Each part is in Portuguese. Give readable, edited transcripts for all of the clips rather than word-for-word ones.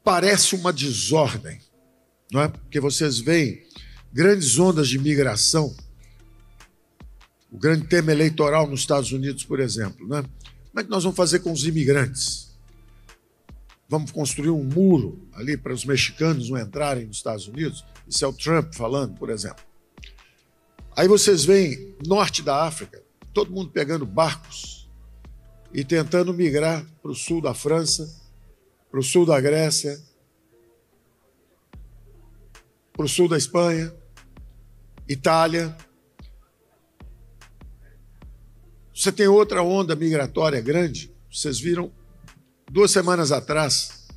parece uma desordem, não é? Porque vocês veem grandes ondas de migração, o grande tema eleitoral nos Estados Unidos, por exemplo, não é? Como é que nós vamos fazer com os imigrantes? Vamos construir um muro ali para os mexicanos não entrarem nos Estados Unidos? Isso é o Trump falando, por exemplo. Aí vocês veem norte da África, todo mundo pegando barcos e tentando migrar para o sul da França, para o sul da Grécia, para o sul da Espanha, Itália. Você tem outra onda migratória grande. Vocês viram 2 semanas atrás,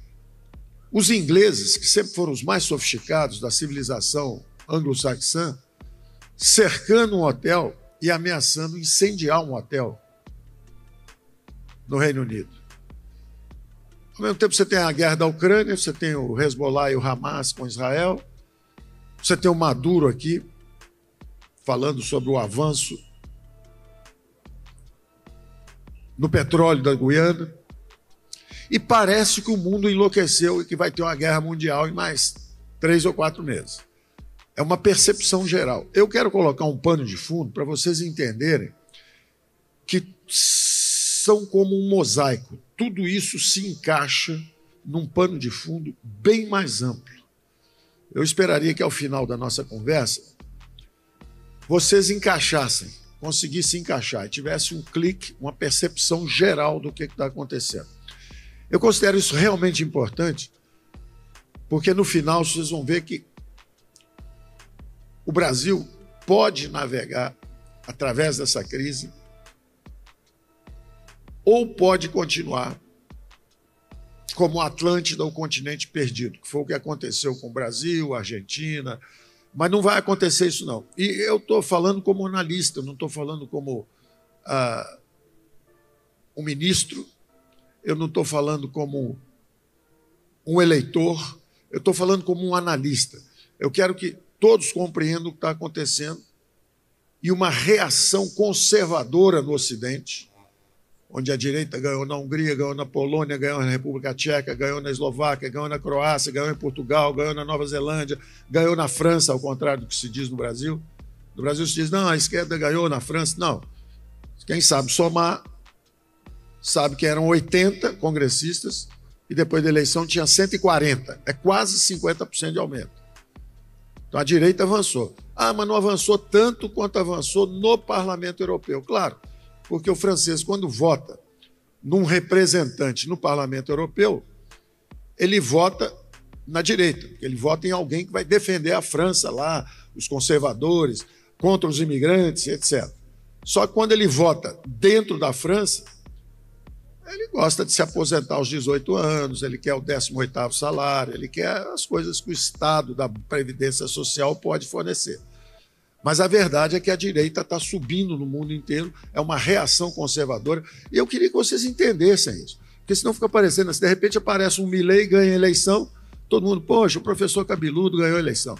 os ingleses, que sempre foram os mais sofisticados da civilização anglo-saxã, cercando um hotel e ameaçando incendiar um hotel no Reino Unido. Ao mesmo tempo, você tem a guerra da Ucrânia, você tem o Hezbollah e o Hamas com Israel, você tem o Maduro aqui, falando sobre o avanço no petróleo da Guiana, e parece que o mundo enlouqueceu e que vai ter uma guerra mundial em mais 3 ou 4 meses. É uma percepção geral. Eu quero colocar um pano de fundo para vocês entenderem que são como um mosaico. Tudo isso se encaixa num pano de fundo bem mais amplo. Eu esperaria que ao final da nossa conversa vocês encaixassem, conseguissem encaixar e tivesse um clique, uma percepção geral do que está acontecendo. Eu considero isso realmente importante, porque no final vocês vão ver que o Brasil pode navegar através dessa crise ou pode continuar como Atlântida, o continente perdido, que foi o que aconteceu com o Brasil, a Argentina, mas não vai acontecer isso não. E eu estou falando como analista, não estou falando como um ministro, eu não estou falando como um eleitor, eu estou falando como um analista. Eu quero que todos compreendam o que está acontecendo e uma reação conservadora no Ocidente, onde a direita ganhou na Hungria, ganhou na Polônia, ganhou na República Tcheca, ganhou na Eslováquia, ganhou na Croácia, ganhou em Portugal, ganhou na Nova Zelândia, ganhou na França, ao contrário do que se diz no Brasil. No Brasil se diz, não, a esquerda ganhou na França. Não. Quem sabe somar, sabe que eram 80 congressistas e depois da eleição tinha 140. É quase 50% de aumento. Então a direita avançou. Ah, mas não avançou tanto quanto avançou no Parlamento Europeu. Claro, porque o francês, quando vota num representante no Parlamento Europeu, ele vota na direita, ele vota em alguém que vai defender a França lá, os conservadores, contra os imigrantes, etc. Só que quando ele vota dentro da França, ele gosta de se aposentar aos 18 anos, ele quer o 18º salário, ele quer as coisas que o Estado da Previdência Social pode fornecer. Mas a verdade é que a direita está subindo no mundo inteiro, é uma reação conservadora, e eu queria que vocês entendessem isso, porque senão fica parecendo assim, de repente aparece um Milei, ganha a eleição, todo mundo, poxa, o professor cabeludo ganhou a eleição.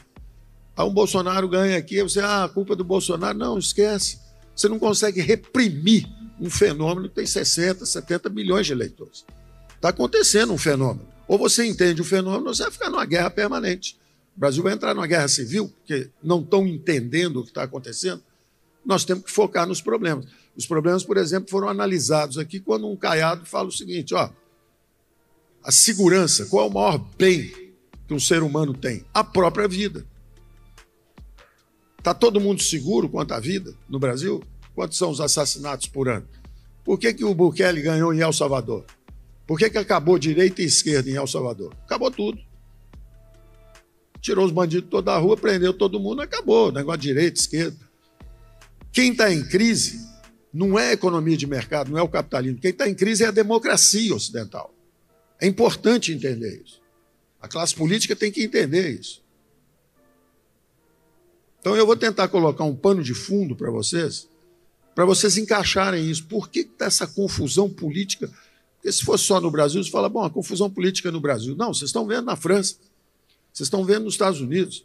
Aí um Bolsonaro ganha aqui, você, a culpa é do Bolsonaro. Não, esquece. Você não consegue reprimir um fenômeno que tem 60, 70 milhões de eleitores. Está acontecendo um fenômeno. Ou você entende o fenômeno, ou você vai ficar numa guerra permanente. O Brasil vai entrar numa guerra civil, porque não estão entendendo o que está acontecendo. Nós temos que focar nos problemas. Os problemas, por exemplo, foram analisados aqui quando um Caiado fala o seguinte, ó, a segurança, qual é o maior bem que um ser humano tem? A própria vida. Está todo mundo seguro quanto à vida no Brasil? Quantos são os assassinatos por ano? Por que o Bukele ganhou em El Salvador? Por que acabou direita e esquerda em El Salvador? Acabou tudo. Tirou os bandidos toda a rua, prendeu todo mundo, acabou. Negócio de direita, esquerda. Quem está em crise não é a economia de mercado, não é o capitalismo. Quem está em crise é a democracia ocidental. É importante entender isso. A classe política tem que entender isso. Então eu vou tentar colocar um pano de fundo para vocês encaixarem isso. Por que está essa confusão política? Porque se fosse só no Brasil, você fala, bom, a confusão política no Brasil. Não, vocês estão vendo na França, vocês estão vendo nos Estados Unidos,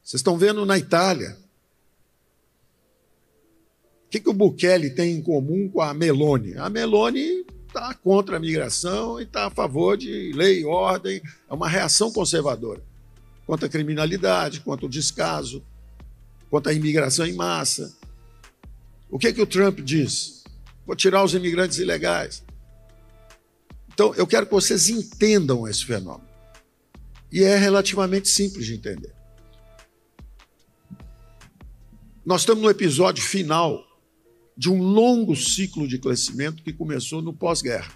vocês estão vendo na Itália. O que o Bukele tem em comum com a Meloni? A Meloni está contra a migração e está a favor de lei e ordem. É uma reação conservadora contra a criminalidade, contra o descaso, contra a imigração em massa. O que o Trump diz? Vou tirar os imigrantes ilegais. Então, eu quero que vocês entendam esse fenômeno. E é relativamente simples de entender. Nós estamos no episódio final de um longo ciclo de crescimento que começou no pós-guerra.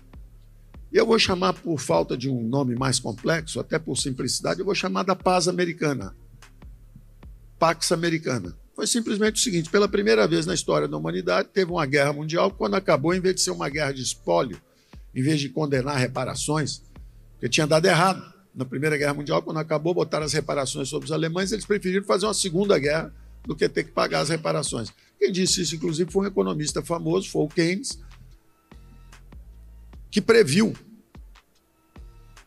E eu vou chamar, por falta de um nome mais complexo, até por simplicidade, eu vou chamar da Paz Americana. Pax Americana. Foi simplesmente o seguinte: pela primeira vez na história da humanidade, teve uma guerra mundial, quando acabou, em vez de ser uma guerra de espólio, em vez de condenar reparações, porque tinha dado errado. Na Primeira Guerra Mundial, quando acabou, botaram as reparações sobre os alemães, eles preferiram fazer uma segunda guerra do que ter que pagar as reparações. Quem disse isso, inclusive, foi um economista famoso, foi o Keynes, que previu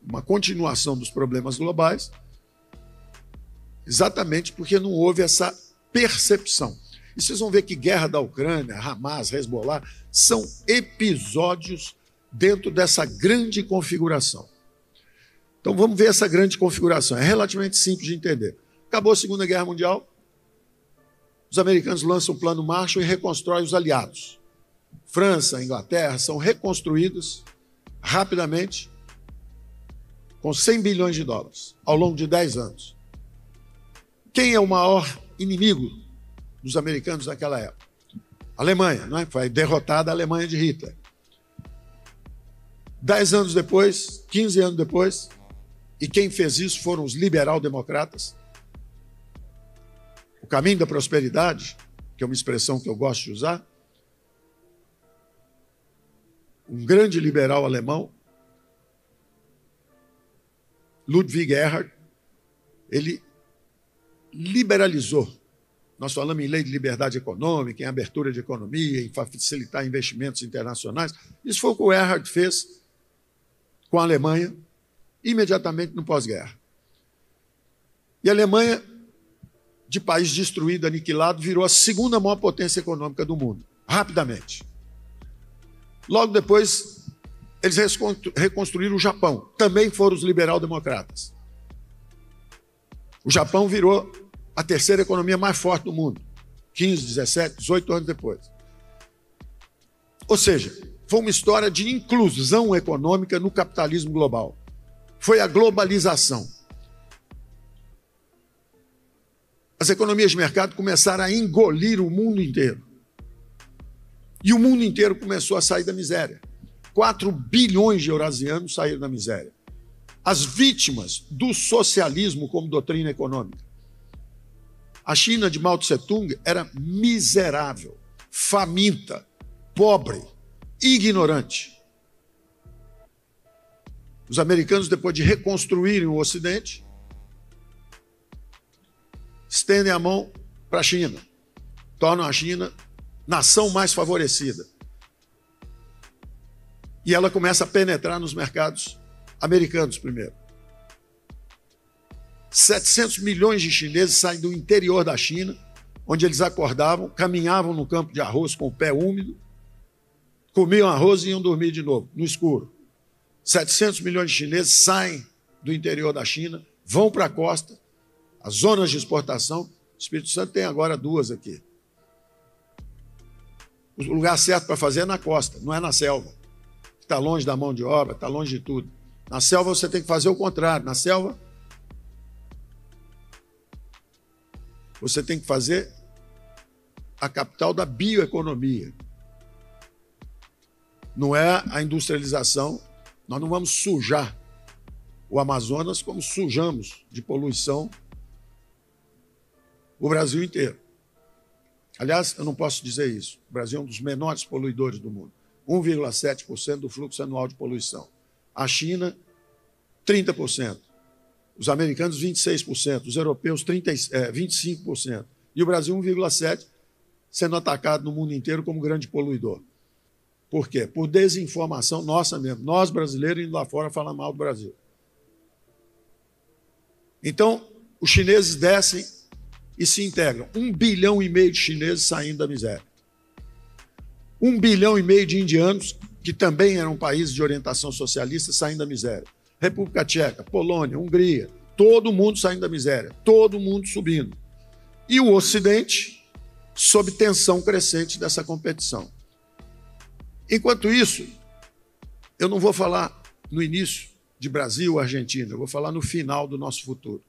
uma continuação dos problemas globais, exatamente porque não houve essa percepção. E vocês vão ver que guerra da Ucrânia, Hamas, Hezbollah, são episódios dentro dessa grande configuração. Então vamos ver essa grande configuração. É relativamente simples de entender. Acabou a Segunda Guerra Mundial, os americanos lançam o Plano Marshall e reconstroem os aliados. França, Inglaterra são reconstruídos rapidamente com 100 bilhões de dólares ao longo de 10 anos. Quem é o maior inimigo dos americanos naquela época? A Alemanha, não é? Foi derrotada a Alemanha de Hitler. 10 anos depois, 15 anos depois, e quem fez isso foram os liberal-democratas. O caminho da prosperidade, que é uma expressão que eu gosto de usar, um grande liberal alemão, Ludwig Erhard, ele liberalizou. Nós falamos em lei de liberdade econômica, em abertura de economia, em facilitar investimentos internacionais. Isso foi o que o Erhard fez com a Alemanha, imediatamente no pós-guerra. E a Alemanha, de país destruído, aniquilado, virou a segunda maior potência econômica do mundo, rapidamente. Logo depois, eles reconstruíram o Japão. Também foram os liberal-democratas. O Japão virou a terceira economia mais forte do mundo, 15, 17, 18 anos depois. Ou seja, foi uma história de inclusão econômica no capitalismo global. Foi a globalização. As economias de mercado começaram a engolir o mundo inteiro. E o mundo inteiro começou a sair da miséria. 4 bilhões de eurasianos saíram da miséria. As vítimas do socialismo como doutrina econômica. A China de Mao Tse-tung era miserável, faminta, pobre, ignorante. Os americanos, depois de reconstruírem o Ocidente, estendem a mão para a China, tornam a China nação mais favorecida. E ela começa a penetrar nos mercados americanos primeiro. 700 milhões de chineses saem do interior da China, onde eles acordavam, caminhavam no campo de arroz com o pé úmido, comiam arroz e iam dormir de novo, no escuro. 700 milhões de chineses saem do interior da China, vão para a costa, as zonas de exportação. O Espírito Santo tem agora 2 aqui. O lugar certo para fazer é na costa, não é na selva. Está longe da mão de obra, está longe de tudo. Na selva você tem que fazer o contrário. Na selva, você tem que fazer a capital da bioeconomia. Não é a industrialização. Nós não vamos sujar o Amazonas como sujamos de poluição o Brasil inteiro. Aliás, eu não posso dizer isso. O Brasil é um dos menores poluidores do mundo. 1,7% do fluxo anual de poluição. A China, 30%. Os americanos, 26%. Os europeus, 25%. E o Brasil, 1,7%, sendo atacado no mundo inteiro como grande poluidor. Por quê? Por desinformação nossa mesmo. Nós, brasileiros, indo lá fora falar mal do Brasil. Então, os chineses descem e se integram. 1,5 bilhão de chineses saindo da miséria. 1,5 bilhão de indianos que também eram países de orientação socialista, saindo da miséria. República Tcheca, Polônia, Hungria, todo mundo saindo da miséria, todo mundo subindo. E o Ocidente sob tensão crescente dessa competição. Enquanto isso, eu não vou falar no início de Brasil, Argentina, eu vou falar no final do nosso futuro.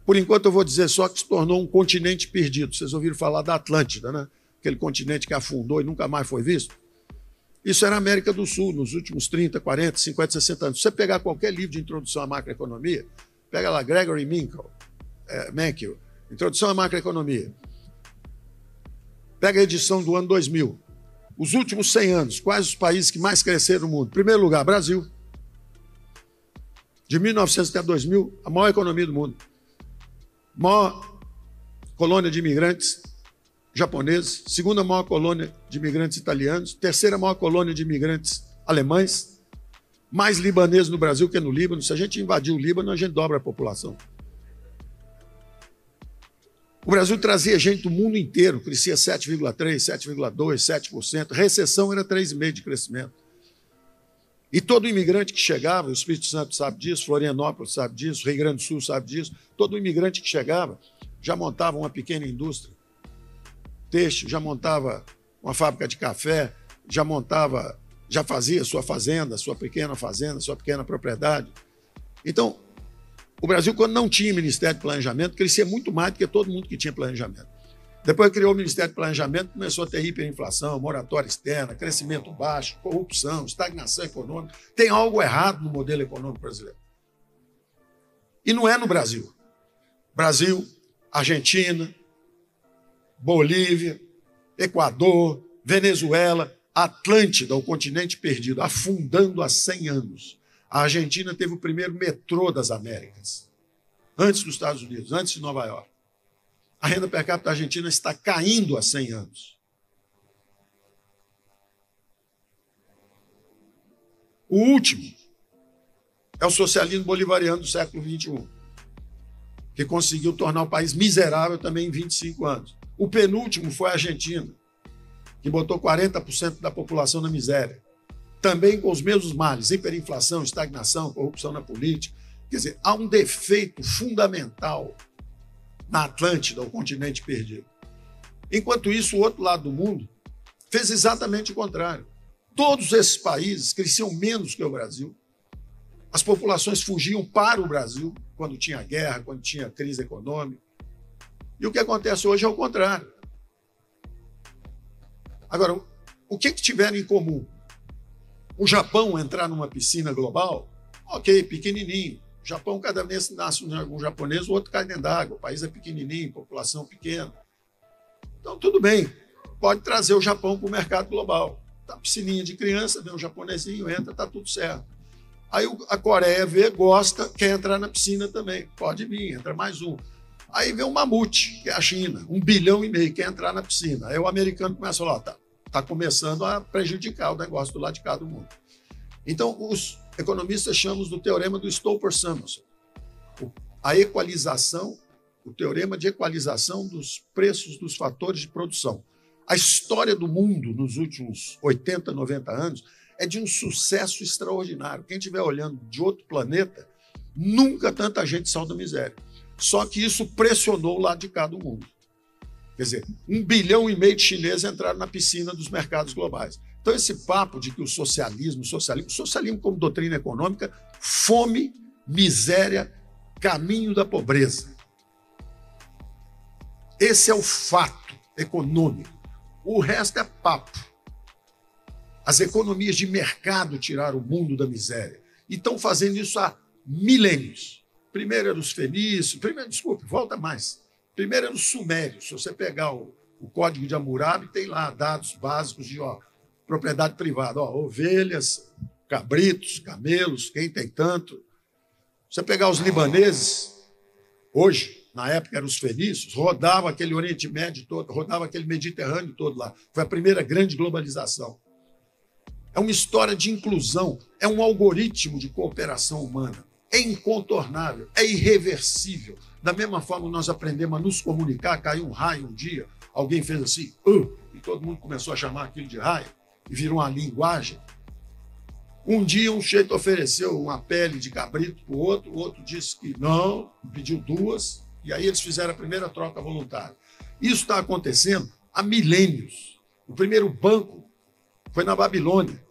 Por enquanto, eu vou dizer só que se tornou um continente perdido. Vocês ouviram falar da Atlântida, né? Aquele continente que afundou e nunca mais foi visto. Isso era a América do Sul, nos últimos 30, 40, 50, 60 anos. Se você pegar qualquer livro de introdução à macroeconomia, pega lá Gregory Mankiw, Introdução à Macroeconomia. Pega a edição do ano 2000. Os últimos 100 anos, quais os países que mais cresceram no mundo? Em primeiro lugar, Brasil. De 1900 até 2000, a maior economia do mundo. Maior colônia de imigrantes japoneses, segunda maior colônia de imigrantes italianos, terceira maior colônia de imigrantes alemães, mais libaneses no Brasil que no Líbano. Se a gente invadir o Líbano, a gente dobra a população. O Brasil trazia gente do mundo inteiro, crescia 7,3%, 7,2%, 7%. Recessão era 3,5% de crescimento. E todo imigrante que chegava, o Espírito Santo sabe disso, Florianópolis sabe disso, Rio Grande do Sul sabe disso, todo imigrante que chegava já montava uma pequena indústria têxtil, já montava uma fábrica de café, já fazia sua fazenda, sua pequena propriedade. Então, o Brasil, quando não tinha Ministério de Planejamento, crescia muito mais do que todo mundo que tinha planejamento. Depois criou o Ministério de Planejamento, começou a ter hiperinflação, moratória externa, crescimento baixo, corrupção, estagnação econômica. Tem algo errado no modelo econômico brasileiro. E não é no Brasil. Brasil, Argentina, Bolívia, Equador, Venezuela, Atlântida, o continente perdido, afundando há 100 anos. A Argentina teve o primeiro metrô das Américas, antes dos Estados Unidos, antes de Nova York. A renda per capita da Argentina está caindo há 100 anos. O último é o socialismo bolivariano do século XXI, que conseguiu tornar o país miserável também em 25 anos. O penúltimo foi a Argentina, que botou 40% da população na miséria. Também com os mesmos males, hiperinflação, estagnação, corrupção na política. Quer dizer, há um defeito fundamental na Atlântida, o continente perdido. Enquanto isso, o outro lado do mundo fez exatamente o contrário. Todos esses países cresciam menos que o Brasil. As populações fugiam para o Brasil quando tinha guerra, quando tinha crise econômica. E o que acontece hoje é o contrário. Agora, o que tiveram em comum? O Japão entrar numa piscina global? Ok, pequenininho. O Japão, cada vez que nasce um japonês, o outro cai dentro d'água. O país é pequenininho, população pequena. Então, tudo bem. Pode trazer o Japão para o mercado global. Tá piscininha de criança, vem um japonesinho, entra, está tudo certo. Aí a Coreia vê, gosta, quer entrar na piscina também. Pode vir, entra mais um. Aí vem um mamute, que é a China, 1,5 bilhão, quer entrar na piscina. Aí o americano começa a falar, tá começando a prejudicar o negócio do lado de cá do mundo. Então, os economistas chamam do teorema do Stolper-Samuelson. A equalização, o teorema de equalização dos preços dos fatores de produção. A história do mundo nos últimos 80, 90 anos é de um sucesso extraordinário. Quem estiver olhando de outro planeta, nunca tanta gente saiu da miséria. Só que isso pressionou o lado de cá do mundo. Quer dizer, 1,5 bilhão de chineses entraram na piscina dos mercados globais. Então, esse papo de que o socialismo como doutrina econômica, fome, miséria, caminho da pobreza. Esse é o fato econômico. O resto é papo. As economias de mercado tiraram o mundo da miséria. E estão fazendo isso há milênios. Primeiro era os fenícios, volta mais. Primeiro era os sumérios. Se você pegar o Código de Hammurabi, tem lá dados básicos de propriedade privada. Ovelhas, cabritos, camelos, quem tem tanto. Se você pegar os libaneses, hoje, na época eram os fenícios, rodava aquele Oriente Médio todo, rodava aquele Mediterrâneo todo lá. Foi a primeira grande globalização. É uma história de inclusão, é um algoritmo de cooperação humana. É incontornável, é irreversível. Da mesma forma, nós aprendemos a nos comunicar, caiu um raio um dia, alguém fez assim, e todo mundo começou a chamar aquilo de raio, e virou uma linguagem. Um dia um sujeito ofereceu uma pele de cabrito para o outro disse que não, pediu duas, e aí eles fizeram a primeira troca voluntária. Isso está acontecendo há milênios. O primeiro banco foi na Babilônia.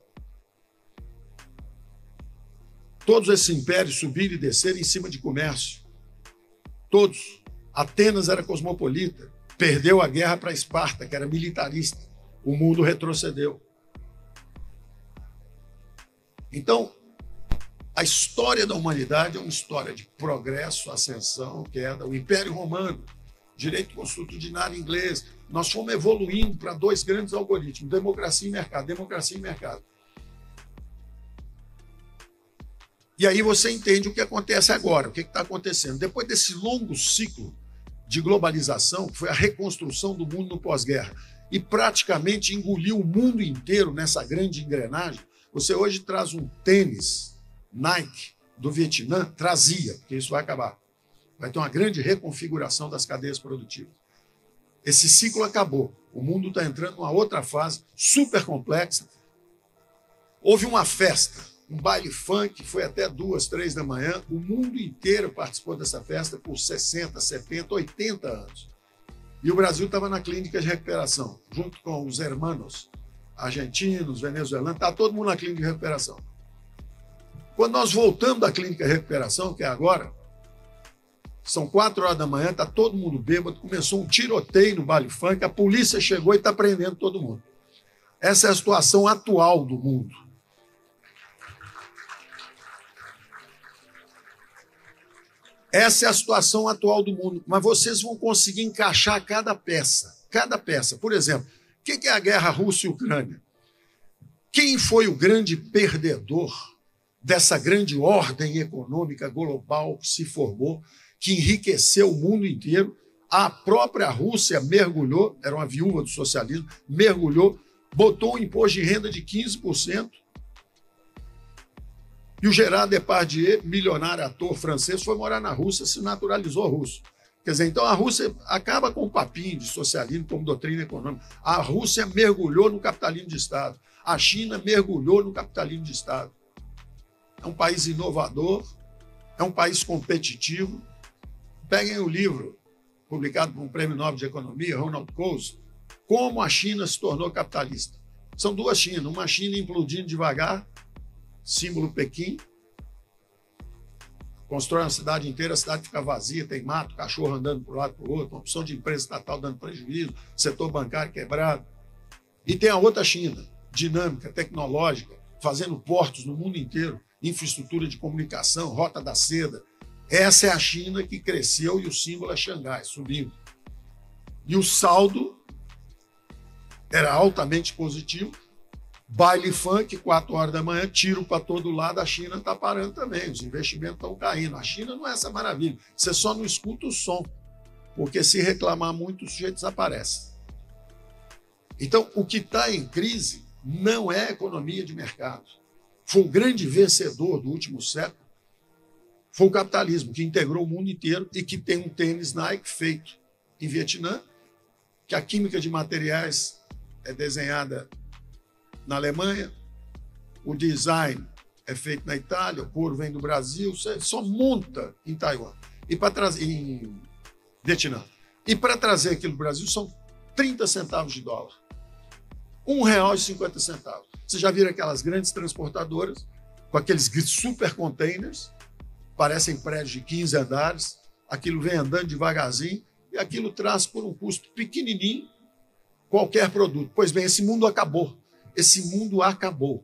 Todos esses impérios subiram e desceram em cima de comércio. Todos. Atenas era cosmopolita. Perdeu a guerra para Esparta, que era militarista. O mundo retrocedeu. Então, a história da humanidade é uma história de progresso, ascensão, queda. O Império Romano, direito constitucional inglês. Nós fomos evoluindo para dois grandes algoritmos, democracia e mercado, democracia e mercado. E aí você entende o que acontece agora, o que está acontecendo. Depois desse longo ciclo de globalização, que foi a reconstrução do mundo no pós-guerra, e praticamente engoliu o mundo inteiro nessa grande engrenagem, você hoje traz um tênis Nike do Vietnã, trazia, porque isso vai acabar. Vai ter uma grande reconfiguração das cadeias produtivas. Esse ciclo acabou. O mundo está entrando numa outra fase super complexa. Houve uma festa, um baile funk, foi até 2, 3 da manhã. O mundo inteiro participou dessa festa por 60, 70, 80 anos. E o Brasil estava na clínica de recuperação, junto com os hermanos argentinos, venezuelanos, está todo mundo na clínica de recuperação. Quando nós voltamos da clínica de recuperação, que é agora, são 4 horas da manhã, está todo mundo bêbado, começou um tiroteio no baile funk, a polícia chegou e está prendendo todo mundo. Essa é a situação atual do mundo. Essa é a situação atual do mundo. Mas vocês vão conseguir encaixar cada peça. Cada peça. Por exemplo, o que é a guerra Rússia e Ucrânia? Quem foi o grande perdedor dessa grande ordem econômica global que se formou, que enriqueceu o mundo inteiro? A própria Rússia mergulhou, era uma viúva do socialismo, mergulhou, botou um imposto de renda de 15%. E o Gerard Depardieu, milionário ator francês, foi morar na Rússia, se naturalizou russo. Quer dizer, então a Rússia acaba com o papinho de socialismo como doutrina econômica. A Rússia mergulhou no capitalismo de Estado. A China mergulhou no capitalismo de Estado. É um país inovador, é um país competitivo. Peguem o livro, publicado por um prêmio Nobel de Economia, Ronald Coase, Como a China se tornou capitalista. São duas Chinas, uma China implodindo devagar, símbolo Pequim, constrói uma cidade inteira, a cidade fica vazia, tem mato, cachorro andando para um lado para o outro, uma opção de empresa estatal dando prejuízo, setor bancário quebrado. E tem a outra China, dinâmica, tecnológica, fazendo portos no mundo inteiro, infraestrutura de comunicação, rota da seda. Essa é a China que cresceu e o símbolo é Xangai, subindo. E o saldo era altamente positivo. Baile funk, 4 horas da manhã, tiro para todo lado, a China está parando também, os investimentos estão caindo. A China não é essa maravilha, você só não escuta o som, porque se reclamar muito, o sujeito desaparece. Então, o que está em crise não é a economia de mercado. Foi o grande vencedor do último século, foi o capitalismo, que integrou o mundo inteiro e que tem um tênis Nike feito em Vietnã, que a química de materiais é desenhada na Alemanha, o design é feito na Itália, o couro vem do Brasil, você só monta em Taiwan e para trazer em Vietnã. E para trazer aquilo do Brasil são 30 centavos de dólar. R$1,50. Você já viram aquelas grandes transportadoras com aqueles super containers, parecem prédios de 15 andares, aquilo vem andando devagarzinho e aquilo traz por um custo pequenininho qualquer produto. Pois bem, esse mundo acabou. Esse mundo acabou.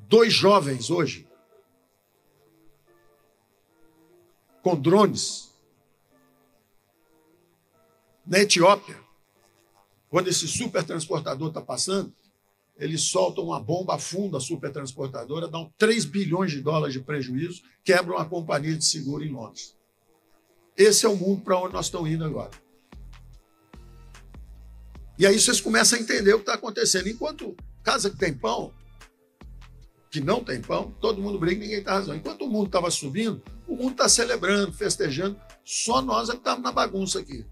2 jovens hoje, com drones, na Etiópia, quando esse supertransportador está passando, eles soltam uma bomba, afunda a supertransportadora, dão 3 bilhões de dólares de prejuízo, quebram a companhia de seguro em Londres. Esse é o mundo para onde nós estamos indo agora. E aí vocês começam a entender o que está acontecendo. Enquanto casa que tem pão, que não tem pão, todo mundo briga e ninguém está razão. Enquanto o mundo estava subindo, o mundo está celebrando, festejando, só nós é que estamos na bagunça aqui.